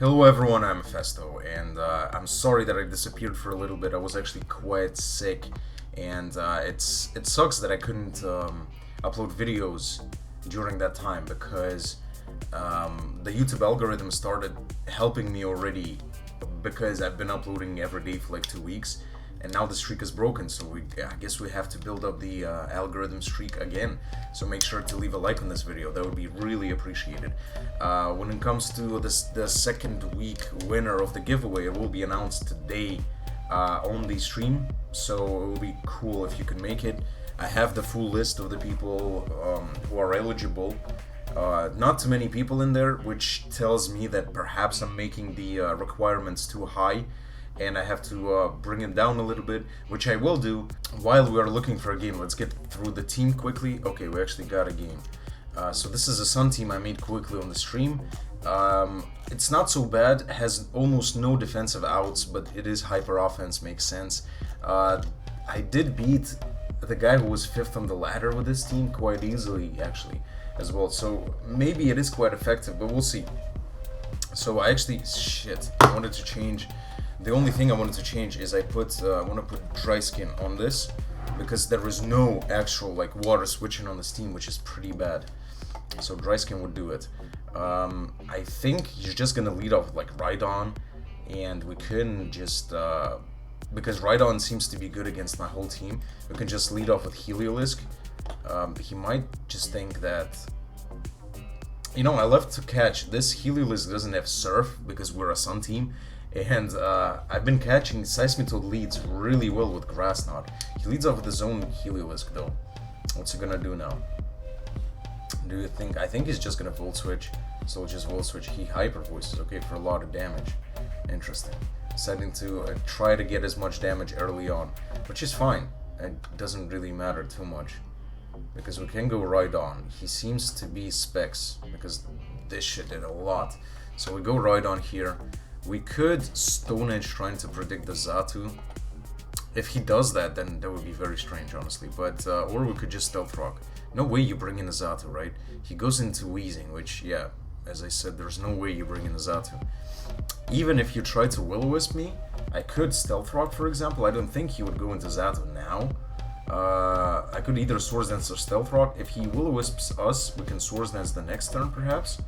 Hello everyone, I'm Mefesto, and I'm sorry that I disappeared for a little bit. I was actually quite sick, and it sucks that I couldn't upload videos during that time because the YouTube algorithm started helping me already because I've been uploading every day for like 2 weeks, and now the streak is broken, so I guess we have to build up the algorithm streak again. So make sure to leave a like on this video, that would be really appreciated. When it comes to the second week winner of the giveaway, it will be announced today on the stream, so it will be cool if you can make it. I have the full list of the people who are eligible. Not too many people in there, which tells me that perhaps I'm making the requirements too high, and I have to bring it down a little bit, which I will do while we are looking for a game. Let's get through the team quickly. Okay, we actually got a game. So this is a Sun team I made quickly on the stream. It's not so bad, has almost no defensive outs, but it is hyper offense, makes sense. I did beat the guy who was 5th on the ladder with this team quite easily, actually, as well. So maybe it is quite effective, but we'll see. So I actually, I wanted to change. The only thing I wanted to change is I want to put dry skin on this, because there is no actual like water switching on this team, which is pretty bad. So dry skin would do it. I think you're just gonna lead off with like Rhydon, and we can just because Rhydon seems to be good against my whole team, we can just lead off with Heliolisk. He might just think that, you know, I love to catch. This Heliolisk doesn't have Surf because we're a Sun team, and I've been catching Seismitoad leads really well with Grass Knot. He leads off with his own Heliolisk though. What's he gonna do now? Do you think? I think he's just gonna Volt Switch. So we'll just Volt Switch. He Hyper Voices, okay, for a lot of damage. Interesting. Deciding to try to get as much damage early on, which is fine. It doesn't really matter too much, because we can go Rhydon. He seems to be Specs, because this shit did a lot. So we go Rhydon here. We could Stone Edge trying to predict the Xatu. If he does that, then that would be very strange, honestly. But or we could just Stealth Rock. No way you bring in a Xatu, right? He goes into Wheezing, which, yeah, as I said, there's no way you bring in a Xatu. Even if you try to Will-O-Wisp me, I could Stealth Rock, for example. I don't think he would go into Xatu now. I could either Swords Dance or Stealth Rock. If he Will-O-Wisps us, we can Swords Dance the next turn, perhaps.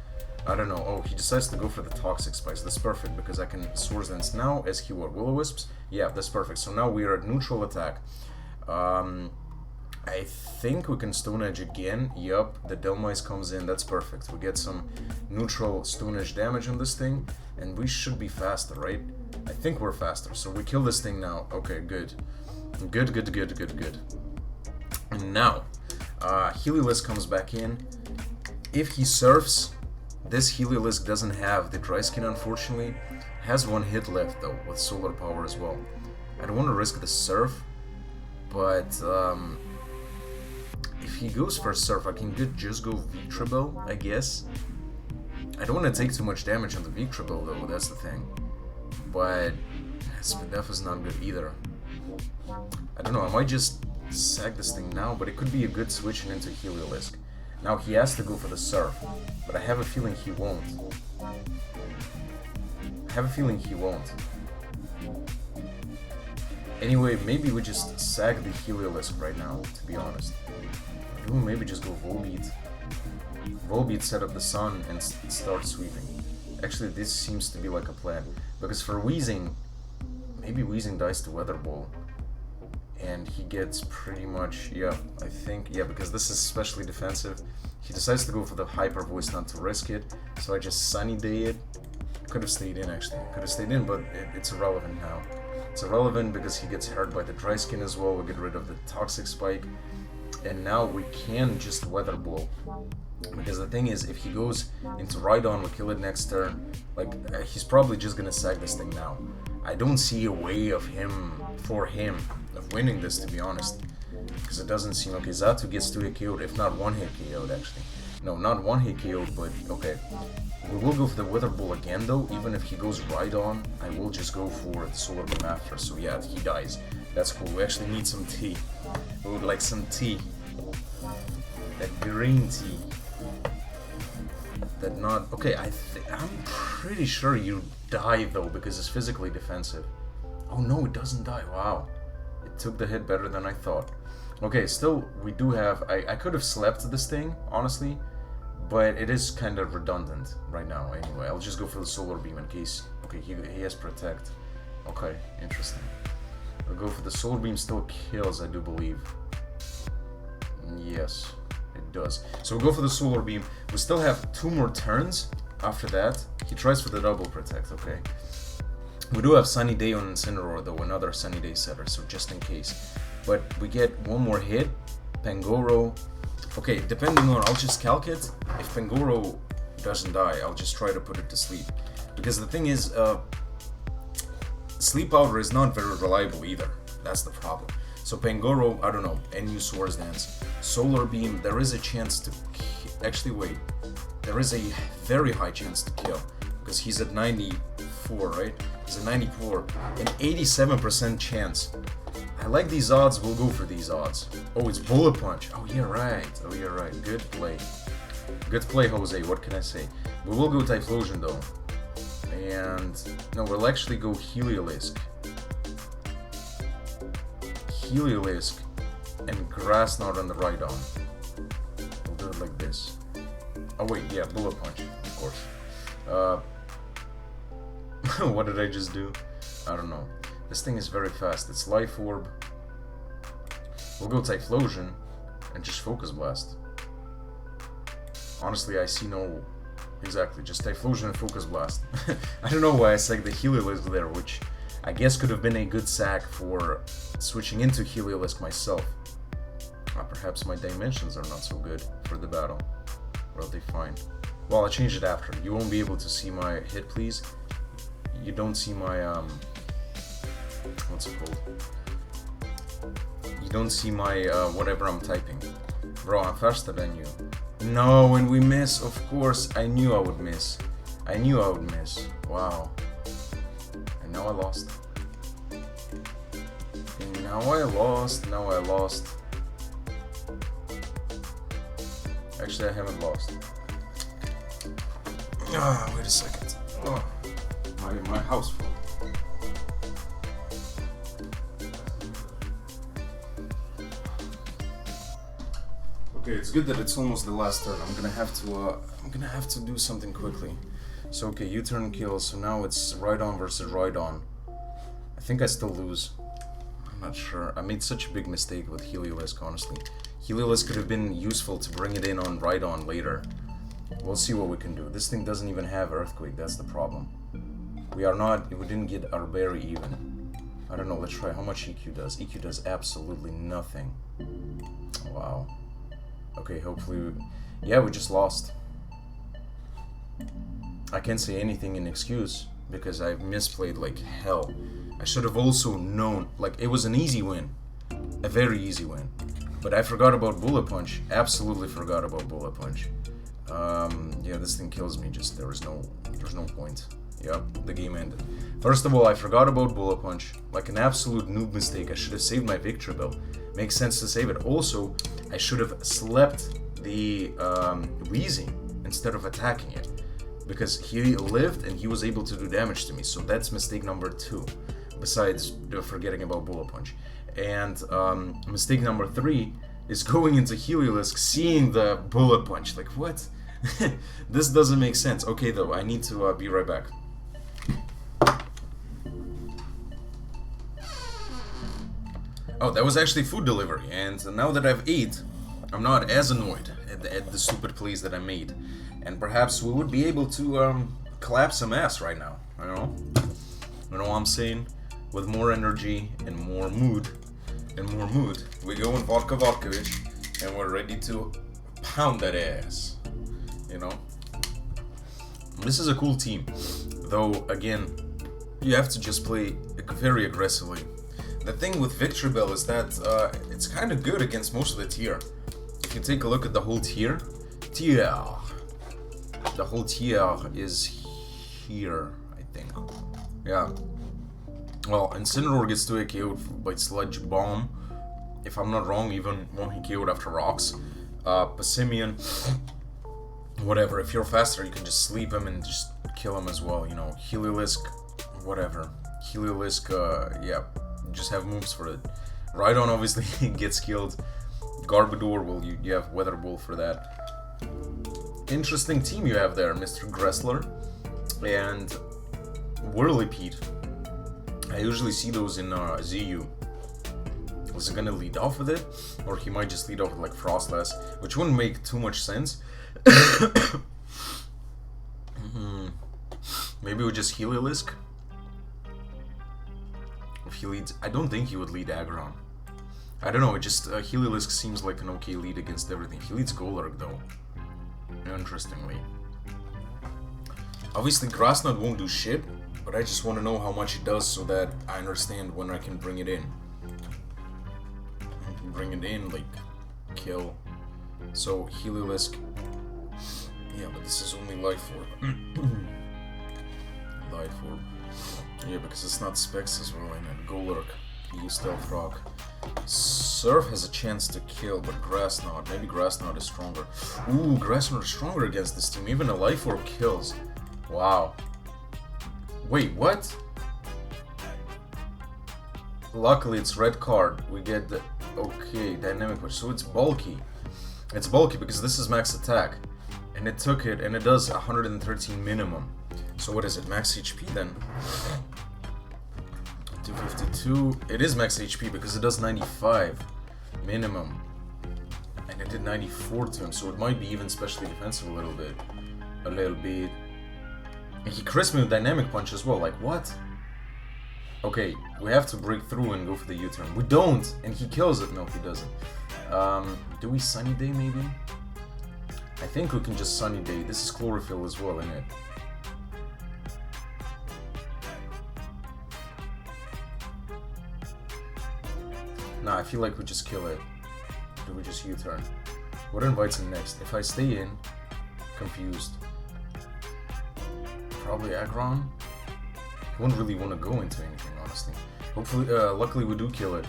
I don't know. Oh, he decides to go for the Toxic Spikes. That's perfect, because I can Swords Dance now as he would Will-O-Wisps. Yeah, that's perfect. So now we are at neutral attack. I think we can Stone Edge again. Yup, the Delmice comes in. That's perfect. We get some neutral Stone Edge damage on this thing, and we should be faster, right? I think we're faster. So we kill this thing now. Okay, good. Good. And now, Heliolisk comes back in. If he surfs, this Heliolisk doesn't have the Dry Skin, unfortunately. Has one hit left, though, with Solar Power as well. I don't want to risk the Surf, but if he goes for Surf, I can just go Victreebel, I guess. I don't want to take too much damage on the Victreebel, though, that's the thing. But Spadef is not good either. I don't know, I might just sack this thing now, but it could be a good switching into Heliolisk. Now he has to go for the Surf, but I have a feeling he won't. Anyway, maybe we just sack the Heliolisk right now, to be honest. Or maybe just go Volbeat. Volbeat set up the Sun and start sweeping. Actually, this seems to be like a plan, because for Wheezing, maybe Wheezing dies to Weather Ball. And he gets pretty much, yeah, I think, yeah, because this is especially defensive. He decides to go for the Hyper Voice not to risk it, so I just Sunny Day it. Could have stayed in, actually. Could have stayed in, but it's irrelevant now. It's irrelevant because he gets hurt by the Dry Skin as well. We get rid of the Toxic Spike. And now we can just Weather Blow. Because the thing is, if he goes into Rhydon, we kill it next turn. Like, he's probably just gonna sack this thing now. I don't see a way of winning this, to be honest, because it doesn't seem okay. Xatu gets 2-hit KO'd, if not 1-hit KO'd, actually. No, not 1-hit KO'd, but okay. We will go for the Wither Ball again, though. Even if he goes Rhydon, I will just go for the Solar Beam after. So yeah, he dies. That's cool. We actually need some tea. We would like some tea. That green tea. that not... Okay, I'm pretty sure you die though, because it's physically defensive. Oh no, it doesn't die. Wow. It took the hit better than I thought. Okay, still, we do have... I could have slept this thing, honestly, but it is kind of redundant right now anyway. I'll just go for the Solar Beam in case... Okay, he has Protect. Okay, interesting. I'll go for the Solar Beam, still kills, I do believe. Yes, it does. So we'll go for the Solar Beam. We still have 2 more turns after that. He tries for the double Protect, okay. We do have Sunny Day on Incineroar though, another Sunny Day setter, so just in case. But we get 1 more hit, Pangoro. Okay, depending on, I'll just calc it. If Pangoro doesn't die, I'll just try to put it to sleep. Because the thing is, Sleep Powder is not very reliable either. That's the problem. So Pangoro, I don't know, NU Swords Dance. Solar Beam, there is a chance to... Actually, wait. There is a very high chance to kill. Because he's at 94, right? He's at 94. An 87% chance. I like these odds, we'll go for these odds. Oh, it's Bullet Punch. Oh, you're right. Oh, you're right. Good play. Good play, Jose. What can I say? We will go Typhlosion, though. And... No, we'll actually go Heliolisk. Heliolisk and Grass Knot on the right arm. We'll do it like this. Oh wait, yeah, Bullet Punch, of course. What did I just do? I don't know. This thing is very fast. It's Life Orb. We'll go Typhlosion and just Focus Blast. Honestly, I see no... Exactly, just Typhlosion and Focus Blast. I don't know why I said the Heliolisk there, which I guess could have been a good sack for switching into Heliolisk myself. Perhaps my dimensions are not so good for the battle. Well, they fine. Well, I'll change it after. You won't be able to see my hit, please. You don't see my, what's it called? You don't see my, whatever I'm typing. Bro, I'm faster than you. No, when we miss, of course, I knew I would miss. I knew I would miss. Wow. And now I lost. And now I lost. Now I lost. Actually, I haven't lost. Ah, wait a second. Oh, my house phone. Okay, it's good that it's almost the last turn. I'm gonna have to do something quickly. So okay, U-turn kill. So now it's right on versus right on. I think I still lose. I'm not sure. I made such a big mistake with Heliolisk, honestly. Heliolisk could have been useful to bring it in on right on later. We'll see what we can do. This thing doesn't even have Earthquake. That's the problem. We didn't get our berry even. I don't know. Let's try how much EQ does. EQ does absolutely nothing. Wow. Okay, hopefully... Yeah, we just lost. I can't say anything in excuse, because I've misplayed like hell. I should have also known, like, it was an easy win. A very easy win. But I forgot about Bullet Punch. Absolutely forgot about Bullet Punch. Yeah, this thing kills me, just there's no point. Yep, the game ended. First of all, I forgot about Bullet Punch. Like an absolute noob mistake. I should have saved my Victory Bell. Makes sense to save it. Also, I should have slept the Wheezing instead of attacking it. Because he lived and he was able to do damage to me. So that's mistake number 2. Besides forgetting about Bullet Punch. And mistake number 3 is going into Heliolisk, seeing the Bullet Punch. Like, what? This doesn't make sense. Okay, though, I need to be right back. Oh, that was actually food delivery, and now that I've ate, I'm not as annoyed at the stupid plays that I made. And perhaps we would be able to clap some ass right now, you know? You know what I'm saying? With more energy and more mood, we go in Vodka Vodkovich, and we're ready to pound that ass, you know? This is a cool team, though, again, you have to just play very aggressively. The thing with Victory Bell is that it's kind of good against most of the tier. If you take a look at the whole tier, the whole tier is here, I think. Yeah. Well, Incineroar gets 2 KO'd by Sludge Bomb. If I'm not wrong, even 1 hit KO'd after Rocks. Passimian whatever. If you're faster, you can just sleep him and just kill him as well. You know, Heliolisk, whatever. Heliolisk, yeah, just have moves for it. Rhydon obviously gets killed. Garbodor, well, you have Weather Wolf for that. Interesting team you have there, Mr. Gressler. And Whirlipede. I usually see those in ZU. Was it gonna lead off with it? Or he might just lead off with like Frostlass, which wouldn't make too much sense. Maybe we just Heliolisk. If he leads, I don't think he would lead Aggron. I don't know, it just Heliolisk seems like an okay lead against everything. He leads Golurk though, interestingly. Obviously Grass Knot won't do shit, but I just want to know how much it does so that I understand when I can bring it in. I can bring it in, like, kill. So Heliolisk, yeah, but this is only Life Orb. Life Orb. Yeah, because it's not Specs as well, and Golurk, use Stealth Rock. Surf has a chance to kill, but Grass Knot, maybe Grass Knot is stronger. Ooh, Grass Knot is stronger against this team, even a Life Orb kills. Wow. Wait, what? Luckily it's red card, we get the, okay, dynamic push, so it's bulky. It's bulky because this is max attack, and it took it, and it does 113 minimum. So what is it, max HP then? 252, it is max HP because it does 95 minimum, and it did 94 to him, so it might be even specially defensive a little bit. And he crits me with dynamic punch as well, like what? Okay, we have to break through and go for the U-turn. We don't, and he kills it. No, he doesn't. Do we Sunny Day maybe? I think we can just Sunny Day. This is Chlorophyll as well, isn't it? Nah, I feel like we just kill it. Do we just U-turn? What invites him next? If I stay in, confused. Probably Aggron. I wouldn't really want to go into anything, honestly. Hopefully, luckily we do kill it.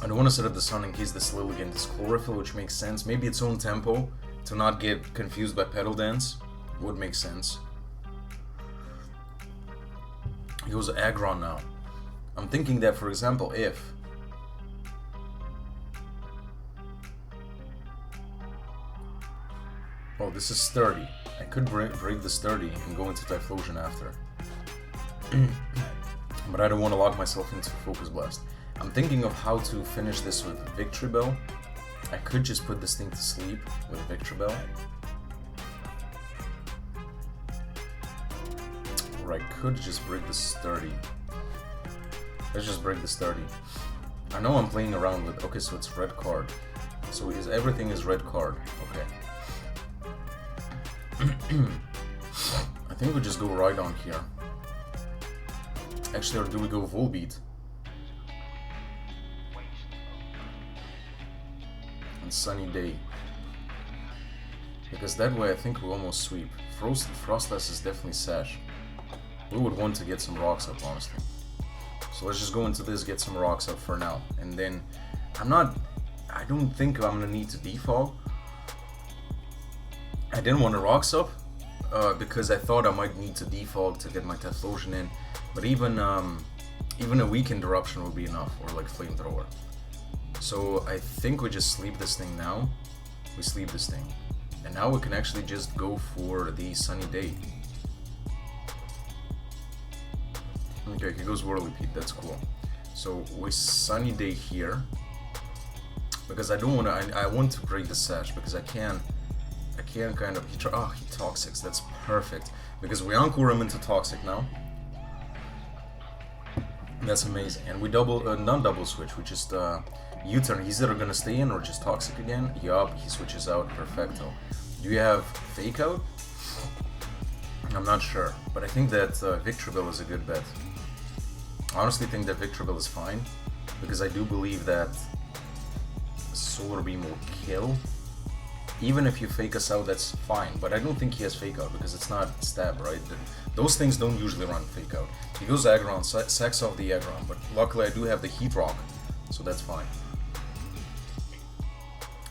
I don't want to set up the sun in case the Lilligant is Chlorophyll, which makes sense. Maybe its own tempo to not get confused by Petal Dance would make sense. He goes Aggron now. I'm thinking that, for example, if oh, this is sturdy. I could break the sturdy and go into Typhlosion after. But I don't want to lock myself into Focus Blast. I'm thinking of how to finish this with Victory Bell. I could just put this thing to sleep with Victory Bell. Or I could just break the sturdy. Let's just break the sturdy. I know I'm playing around with... Okay, so it's red card. So everything is red card. Okay. I think we just go right on here. Actually, or do we go Volbeat? And Sunny Day. Because that way I think we almost sweep. Frostless is definitely Sash. We would want to get some rocks up, honestly. So let's just go into this, get some rocks up for now. And then, I don't think I'm gonna need to defog. I didn't want the rocks up, because I thought I might need to defog to get my Typhlosion in. But even a weakened eruption will be enough, or like Flamethrower. So I think we just sleep this thing now. We sleep this thing. And now we can actually just go for the Sunny Day. Okay, he goes Whirlipede, that's cool. So we Sunny Day here. Because I don't want to, I want to break the Sash, because I can kind of, he Toxics, that's perfect. Because we Anchor him into Toxic now. That's amazing. And we non-double switch, we just U-turn. He's either gonna stay in or just Toxic again. Yup, he switches out, perfecto. Do you have Fake Out? I'm not sure, but I think that Victreebel is a good bet. I honestly think that Victreebel is fine, because I do believe that Solar Beam will kill. Even if you fake us out, that's fine, but I don't think he has Fake Out, because it's not Stab, right? Those things don't usually run Fake Out. He goes Aggron, sacks off the Aggron, but luckily I do have the Heat Rock, so that's fine.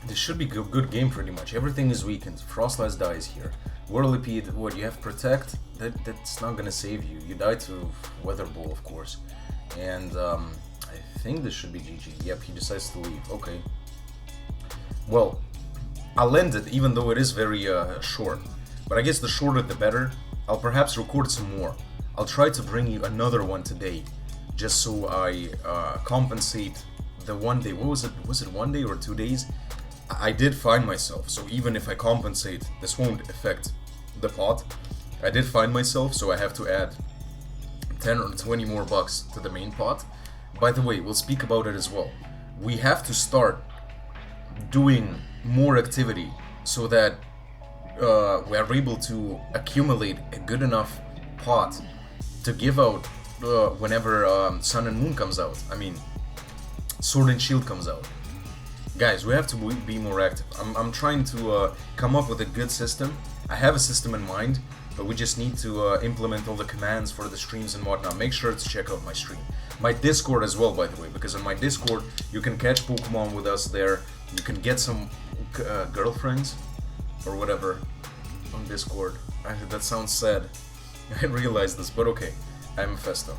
This should be good game pretty much. Everything is weakened. Frostlass dies here. Whirlipede, what you have Protect? That's not gonna save you. You die to Weather Ball, of course. And I think this should be GG. Yep, he decides to leave. Okay. Well, I'll end it even though it is very short. But I guess the shorter the better. I'll perhaps record some more. I'll try to bring you another one today, just so I compensate the one day. What was it? Was it 1 day or 2 days? I did find myself, so even if I compensate, this won't affect the pot. I did find myself, so I have to add 10 or 20 more bucks to the main pot. By the way, we'll speak about it as well. We have to start doing more activity so that we are able to accumulate a good enough pot to give out whenever Sun and Moon comes out. I mean, Sword and Shield comes out. Guys, we have to be more active. I'm trying to come up with a good system. I have a system in mind, but we just need to implement all the commands for the streams and whatnot. Make sure to check out my stream. My Discord as well, by the way, because on my Discord, you can catch Pokemon with us there. You can get some girlfriends or whatever on Discord. That sounds sad. I realize this, but okay. I'm Mefesto.